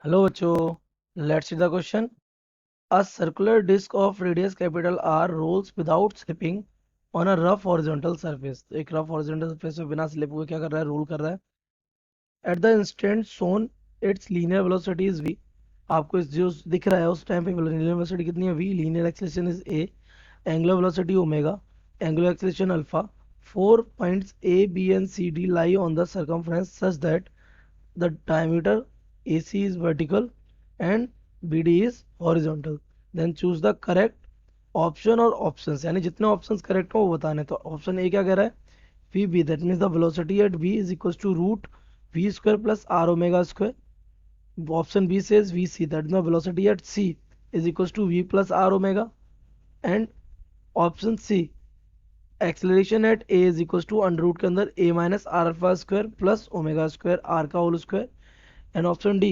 Hello बच्चों, let's see the question. A circular disc of radius capital R rolls without slipping on a rough horizontal surface. तो एक rough horizontal surface पे बिना slip हुए क्या कर रहा है, रोल कर रहा है. At the instant shown its linear velocity is v. आपको इस जो दिख रहा है उस टाइम पे linear velocity कितनी है, v. Linear acceleration is a. Angular velocity omega. Angular acceleration alpha. 4 points A, B and C, D lie on the circumference such that the diameter AC is vertical and BD is horizontal. Then choose the correct option और options, यानी जितने options correct हो वो बताने. तो option A क्या कह रहा है, V B, that means the velocity at V is equal to root V square plus R omega square. Option B says V C, that means velocity at C is equal to V plus R omega. And option C, acceleration at A is equal to under root के अंदर A minus R alpha square plus omega square R का whole square. And option D,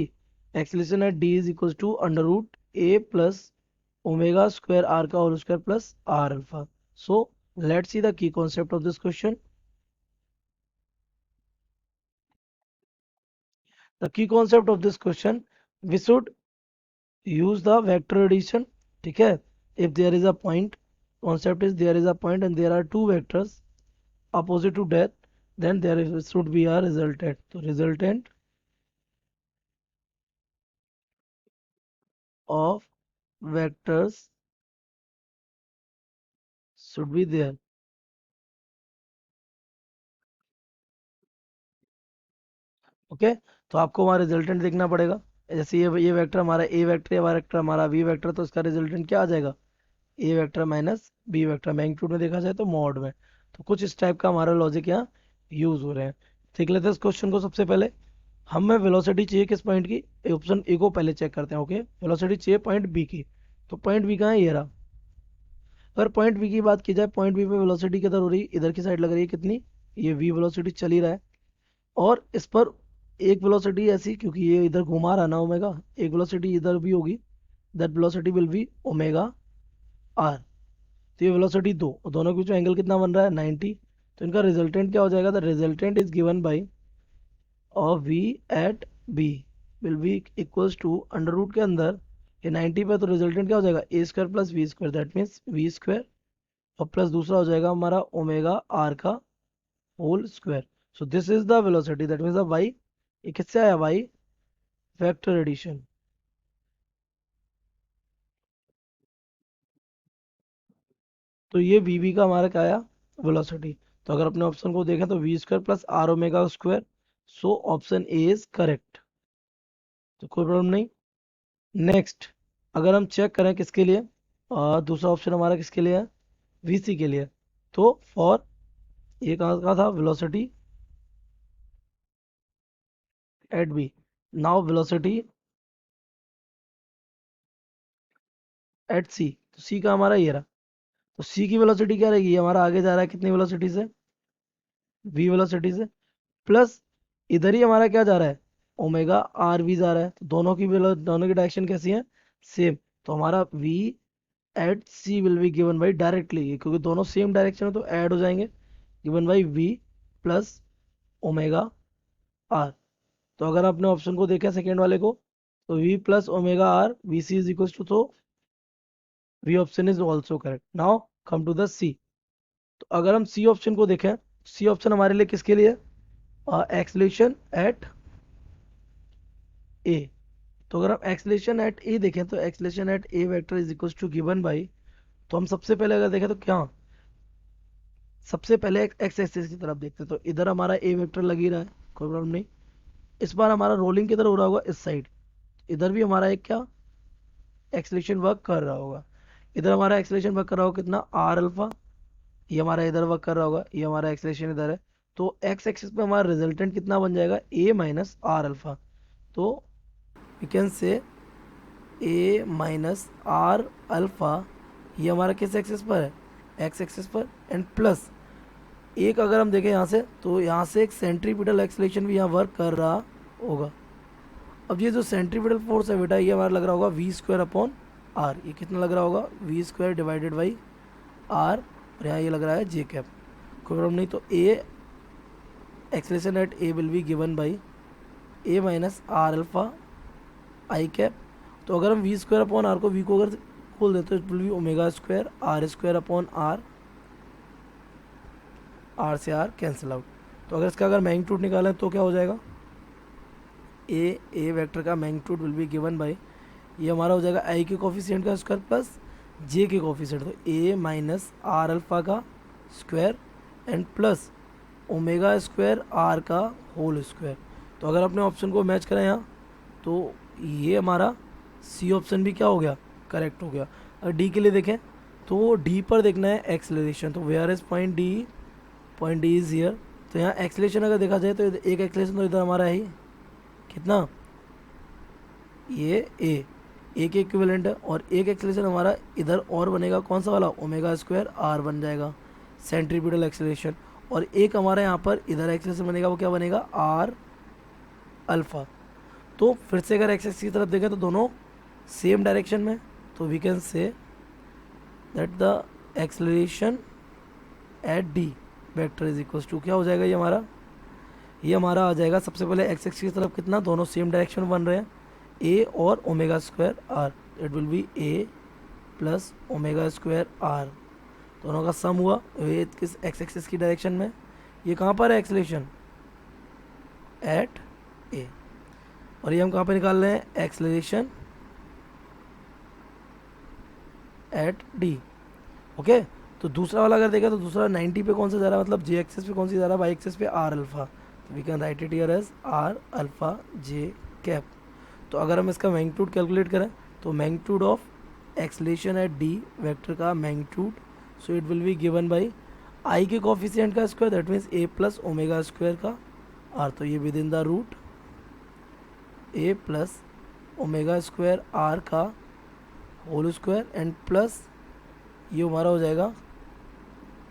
acceleration at D is equals to under root A plus omega square r का whole square plus r alpha. So let's see the key concept of this question. The key concept of this question, we should use the vector addition. ठीक है, if there is a point, concept is there is a point and there are two vectors opposite to that, then should be a resultant. So resultant of vectors should be there. Okay, तो आपको हमारा resultant देखना पड़ेगा. जैसे ये vector हमारा A vector, ये vector हमारा वी वेक्टर, तो इसका रिजल्टेंट क्या आ जाएगा, A vector minus B vector. Magnitude में देखा जाए तो मॉड में. तो कुछ इस टाइप का हमारा लॉजिक यहाँ यूज हो रहे हैं. देख लेते हैं इस क्वेश्चन को. सबसे पहले हमें वेलोसिटी चाहिए किस पॉइंट की, ऑप्शन ए को पहले चेक करते हैं. ओके, वेलोसिटी चाहिए पॉइंट बी की. तो पॉइंट बी कहाँ है, ये रहा. अगर पॉइंट बी की बात की जाए, पॉइंट बी पे वेलोसिटी किधर हो रही है, इधर की साइड लग रही है. कितनी, ये वी वेलोसिटी चल ही रहा है. और इस पर एक वेलोसिटी ऐसी, क्योंकि ये इधर घुमा रहा ना ओमेगा, एक वेलोसिटी इधर भी होगी, that velocity will be omega R. तो ये वेलोसिटी दो, और दोनों के बीच में एंगल कितना बन रहा है, 90. तो इनका रिजल्टेंट क्या हो जाएगा, the resultant is given by of V at B will be equals to under root के अंदर ये 90 पे, तो रिजल्टेंट क्या हो जाएगा, A square plus V square, that means V square और प्लस दूसरा हो जाएगा हमारा ओमेगा आर का whole square. So this is the velocity, that means the Y. ये किससे आया, वाई वेक्टर एडिशन. तो ये वी बी का हमारा क्या आया, वेलोसिटी. तो अगर अपने ऑप्शन को देखें तो V square plus R omega square. So option A is correct, तो कोई प्रॉब्लम नहीं. नेक्स्ट, अगर हम चेक करें किसके लिए, दूसरा ऑप्शन हमारा किसके लिए है, वी सी के लिए. तो फॉर, ये कहाँ का था, velocity at B. Now velocity at C. तो सी का हमारा ये रहा. तो सी की वेलोसिटी क्या रहेगी, ये हमारा आगे जा रहा है कितनी वेलोसिटी से, वी वेलोसिटी से. प्लस इधर ही हमारा क्या जा रहा है, ओमेगा आर भी जा रहा है. तो दोनों की डायरेक्शन कैसी है, सेम. तो हमारा v at C will be given by directly, क्योंकि दोनों सेम डायरेक्शन है तो ऐड हो जाएंगे, given by v plus omega R. तो अगर आपने ऑप्शन को देखा सेकेंड वाले को, तो v plus omega R V C is equal to, तो V option is also correct. Now come to the C. तो अगर हम सी ऑप्शन को देखें, सी ऑप्शन हमारे लिए किसके लिए, एक्सलेशन एट ए. तो अगर हम एक्सलेशन एट ए देखें, तो acceleration at A vector is equal to given by, तो हम सबसे पहले अगर देखें तो क्या, सबसे पहले एक्स एक्सिस की तरफ देखते हैं. तो इधर हमारा ए वेक्टर लग ही रहा है, कोई प्रॉब्लम नहीं. इस बार हमारा रोलिंग किधर हो रहा होगा, इस साइड. इधर भी हमारा एक क्या, एक्सलेशन वर्क कर रहा होगा. इधर हमारा एक्सलेशन वर्क कर रहा होगा कितना, आर अल्फा. ये हमारा इधर वर्क कर रहा होगा, ये हमारा एक्सलेशन इधर है. तो एक्स एक्सिस पे हमारा रिजल्टेंट कितना बन जाएगा, ए माइनस आर अल्फा. तो we can say A minus R alpha, ये हमारा किस एक्सिस पर है, एक्स एक्सिस पर. एंड प्लस एक अगर हम देखें यहाँ से, तो यहाँ से एक सेंट्रीपिटल एक्सलेशन भी यहाँ वर्क कर रहा होगा. अब ये जो सेंट्रीपिटल फोर्स है बेटा, ये हमारा लग रहा होगा वी स्क्वायर अपॉन आर. ये कितना लग रहा होगा, V square divided by R. और यहाँ ये लग रहा है जे कैप, कोई प्रॉब्लम नहीं. तो A acceleration at A will be given by A minus R alpha I cap. तो अगर हम वी स्क्वायर अपॉन आर को वी को अगर खोल दें तो it will be omega square R square upon R, R से आर कैंसिल आउट। तो अगर इसका अगर मैग्नीट्यूड निकालें तो क्या हो जाएगा, ए वेक्टर का magnitude will be given by, ये हमारा हो जाएगा आई के कोफिशिएंट का स्क्वायर प्लस जे के कोफिशिएंट, तो ए माइनस आर अल्फा का square and plus omega square R का होल स्क्वायर। तो अगर अपने ऑप्शन को मैच करें यहाँ तो ये हमारा सी ऑप्शन भी क्या हो गया, करेक्ट हो गया। अगर डी के लिए देखें तो डी पर देखना है एक्सेलरेशन, तो where is point D is here. तो यहाँ एक्सेलरेशन अगर देखा जाए तो एक एक्सेलरेशन तो इधर हमारा है ही, कितना, ये ए के इक्विवेलेंट है, और एक एक्सेलरेशन हमारा इधर और बनेगा कौन सा वाला, ओमेगा स्क्वायर आर बन जाएगा सेंट्रीपिटल एक्सेलरेशन, और एक हमारा यहाँ पर इधर एक्सेलरेशन बनेगा, वो क्या बनेगा, आर अल्फा। तो फिर से अगर एक्स एक्सिस की तरफ देखें तो दोनों सेम डायरेक्शन में, तो we can say that the acceleration at D vector is equals to, क्या हो जाएगा ये हमारा आ जाएगा सबसे पहले एक्स एक्सिस की तरफ कितना, दोनों सेम डायरेक्शन में बन रहे हैं, ए और omega square R, it will be A plus omega square R, दोनों का सम हुआ, ये किस एक्स एक्सिस की डायरेक्शन में, ये कहाँ पर है एक्सेलरेशन, एट ए, और ये हम कहाँ पे निकाल रहे हैं, एक्सेलरेशन एट डी। ओके, तो दूसरा वाला अगर देखें तो दूसरा 90 पे कौन सा जा रहा है, मतलब जे एक्सेस पे कौन सी जा रहा है, वाई एक्सेस पे आर अल्फा, तो we can write it here as R alpha J cap. तो अगर हम इसका मैग्नीट्यूड कैलकुलेट करें तो magnitude of acceleration at D vector का magnitude, so it will be given by I के कोफिशिएंट का square, that means A plus omega square का आर, तो ये within the root A plus omega square R का whole square and plus ये हमारा हो जाएगा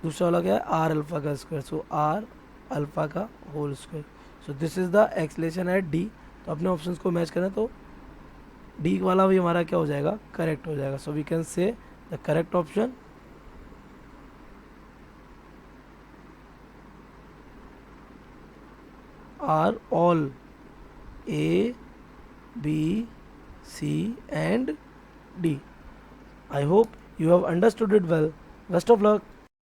दूसरा वाला क्या है, आर अल्फा का स्क्वायर, सो आर अल्फा का whole square. So this is the acceleration at D. तो अपने ऑप्शंस को मैच करें तो डी वाला भी हमारा क्या हो जाएगा, करेक्ट हो जाएगा। So we can say the correct option are all A B, C and D. I hope you have understood it well. Best of luck.